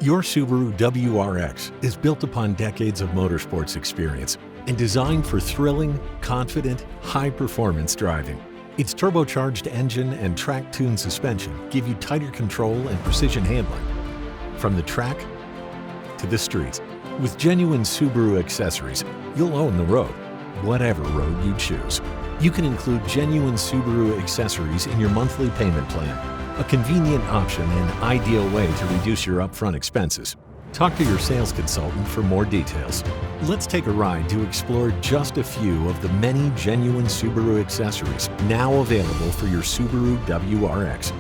Your Subaru WRX is built upon decades of motorsports experience and designed for thrilling, confident, high-performance driving. Its turbocharged engine and track-tuned suspension give you tighter control and precision handling. From the track to the streets, with genuine Subaru accessories, you'll own the road, whatever road you choose. You can include genuine Subaru accessories in your monthly payment plan, a convenient option and ideal way to reduce your upfront expenses. Talk to your sales consultant for more details. Let's take a ride to explore just a few of the many genuine Subaru accessories now available for your Subaru WRX.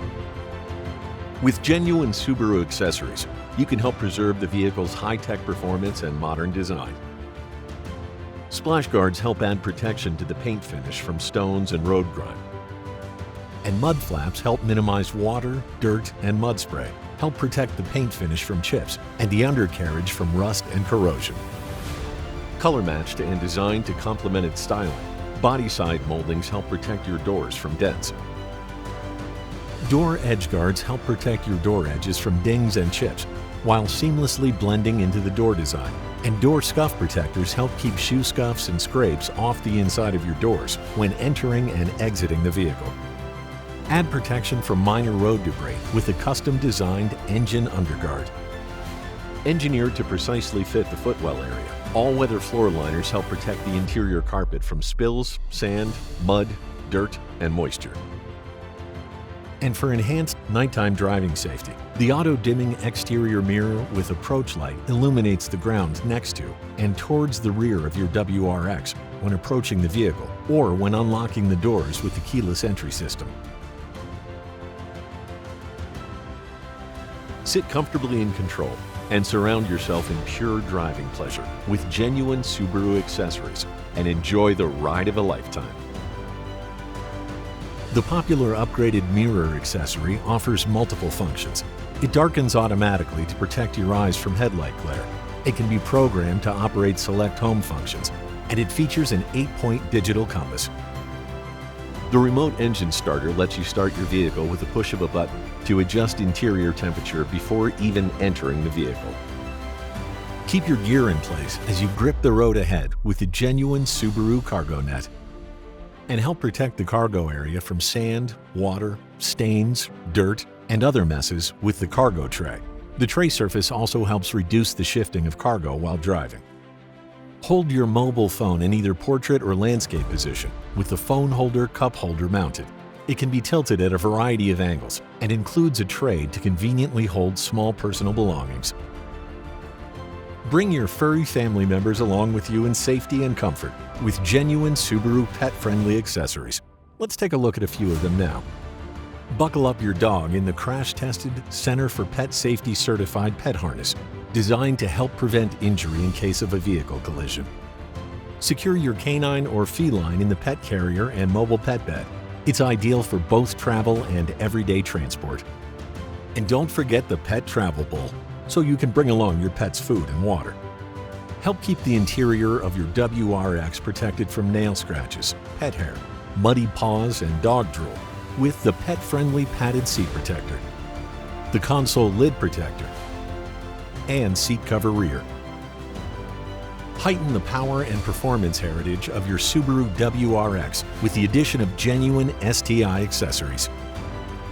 With genuine Subaru accessories, you can help preserve the vehicle's high-tech performance and modern design. Splash guards help add protection to the paint finish from stones and road grime. And mud flaps help minimize water, dirt, and mud spray, help protect the paint finish from chips and the undercarriage from rust and corrosion. Color matched and designed to complement its styling, body side moldings help protect your doors from dents. Door edge guards help protect your door edges from dings and chips, while seamlessly blending into the door design. And door scuff protectors help keep shoe scuffs and scrapes off the inside of your doors when entering and exiting the vehicle. Add protection from minor road debris with a custom-designed engine underguard. Engineered to precisely fit the footwell area, all-weather floor liners help protect the interior carpet from spills, sand, mud, dirt, and moisture. And for enhanced nighttime driving safety, the auto-dimming exterior mirror with approach light illuminates the ground next to and towards the rear of your WRX when approaching the vehicle or when unlocking the doors with the keyless entry system. Sit comfortably in control and surround yourself in pure driving pleasure with genuine Subaru accessories and enjoy the ride of a lifetime. The popular upgraded mirror accessory offers multiple functions. It darkens automatically to protect your eyes from headlight glare. It can be programmed to operate select home functions, and it features an 8-point digital compass. The remote engine starter lets you start your vehicle with a push of a button to adjust interior temperature before even entering the vehicle. Keep your gear in place as you grip the road ahead with the genuine Subaru cargo net. And help protect the cargo area from sand, water, stains, dirt, and other messes with the cargo tray. The tray surface also helps reduce the shifting of cargo while driving. Hold your mobile phone in either portrait or landscape position with the phone holder cup holder mounted. It can be tilted at a variety of angles and includes a tray to conveniently hold small personal belongings. Bring your furry family members along with you in safety and comfort with genuine Subaru pet-friendly accessories. Let's take a look at a few of them now. Buckle up your dog in the crash-tested Center for Pet Safety certified pet harness, designed to help prevent injury in case of a vehicle collision. Secure your canine or feline in the pet carrier and mobile pet bed. It's ideal for both travel and everyday transport. And don't forget the pet travel bowl, so you can bring along your pet's food and water. Help keep the interior of your WRX protected from nail scratches, pet hair, muddy paws, and dog drool with the pet-friendly padded seat protector, the console lid protector, and seat cover rear. Heighten the power and performance heritage of your Subaru WRX with the addition of genuine STI accessories.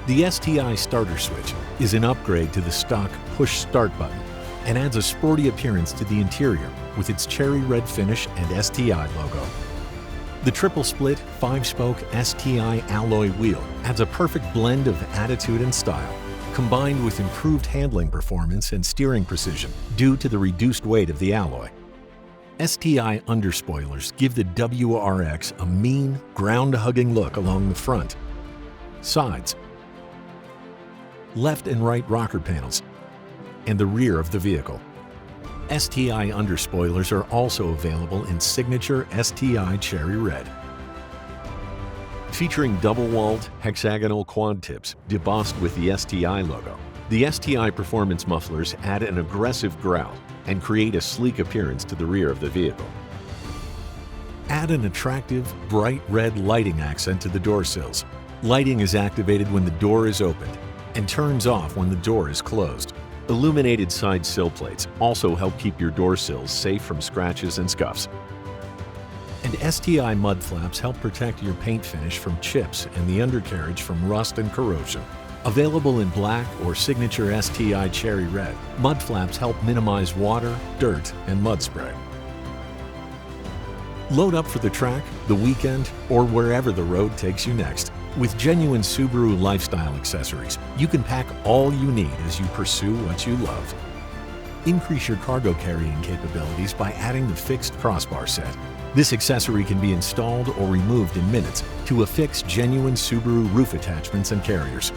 The STI starter switch is an upgrade to the stock push start button and adds a sporty appearance to the interior with its cherry red finish and STI logo. The triple split 5-spoke STI alloy wheel adds a perfect blend of attitude and style, combined with improved handling performance and steering precision due to the reduced weight of the alloy. STI underspoilers give the WRX a mean, ground-hugging look along the front, sides, left and right rocker panels, and the rear of the vehicle. STI underspoilers are also available in signature STI cherry red. Featuring double-walled hexagonal quad tips debossed with the STI logo, the STI performance mufflers add an aggressive growl and create a sleek appearance to the rear of the vehicle. Add an attractive, bright red lighting accent to the door sills. Lighting is activated when the door is opened and turns off when the door is closed. Illuminated side sill plates also help keep your door sills safe from scratches and scuffs. And STI mud flaps help protect your paint finish from chips and the undercarriage from rust and corrosion. Available in black or signature STI cherry red, mud flaps help minimize water, dirt, and mud spray. Load up for the track, the weekend, or wherever the road takes you next. With genuine Subaru lifestyle accessories, you can pack all you need as you pursue what you love. Increase your cargo carrying capabilities by adding the fixed crossbar set. This accessory can be installed or removed in minutes to affix genuine Subaru roof attachments and carriers.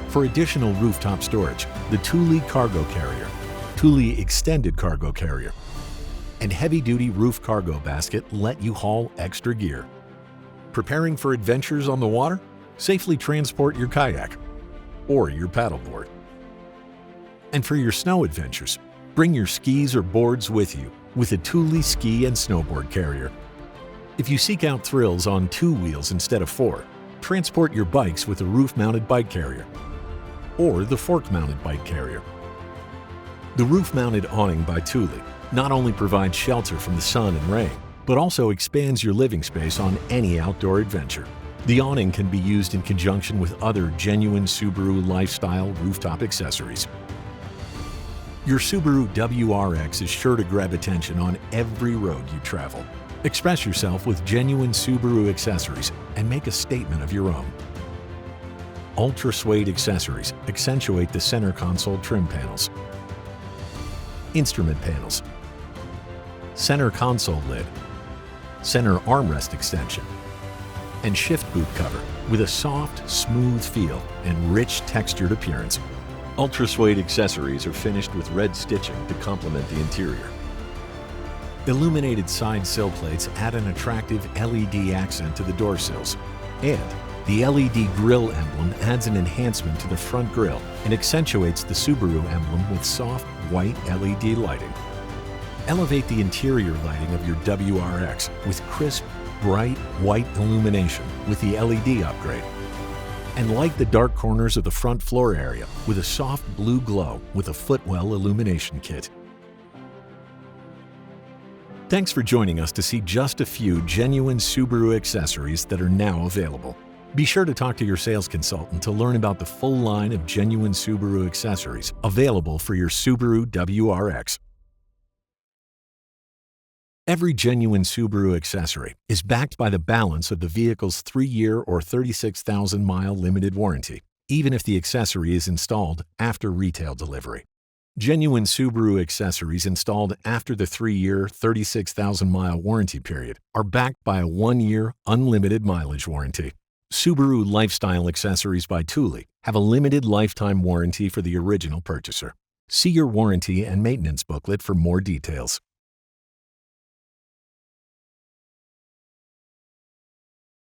For additional rooftop storage, the Thule Cargo Carrier, Thule Extended Cargo Carrier, and heavy-duty roof cargo basket let you haul extra gear. Preparing for adventures on the water? Safely transport your kayak or your paddleboard. And for your snow adventures, bring your skis or boards with you with a Thule Ski and Snowboard Carrier. If you seek out thrills on 2 wheels instead of 4, transport your bikes with a roof-mounted bike carrier or the fork-mounted bike carrier. The roof-mounted awning by Thule not only provides shelter from the sun and rain, but also expands your living space on any outdoor adventure. The awning can be used in conjunction with other genuine Subaru lifestyle rooftop accessories. Your Subaru WRX is sure to grab attention on every road you travel. Express yourself with genuine Subaru accessories and make a statement of your own. Ultra suede accessories accentuate the center console trim panels, instrument panels, center console lid, center armrest extension, and shift boot cover with a soft, smooth feel and rich textured appearance. Ultra suede accessories are finished with red stitching to complement the interior. Illuminated side sill plates add an attractive LED accent to the door sills, and the LED grille emblem adds an enhancement to the front grille and accentuates the Subaru emblem with soft, white LED lighting. Elevate the interior lighting of your WRX with crisp, bright, white illumination with the LED upgrade. And light the dark corners of the front floor area with a soft blue glow with a footwell illumination kit. Thanks for joining us to see just a few genuine Subaru accessories that are now available. Be sure to talk to your sales consultant to learn about the full line of genuine Subaru accessories available for your Subaru WRX. Every genuine Subaru accessory is backed by the balance of the vehicle's 3-year or 36,000-mile limited warranty, even if the accessory is installed after retail delivery. Genuine Subaru accessories installed after the 3-year, 36,000-mile warranty period are backed by a 1-year, unlimited mileage warranty. Subaru Lifestyle Accessories by Thule have a limited lifetime warranty for the original purchaser. See your warranty and maintenance booklet for more details.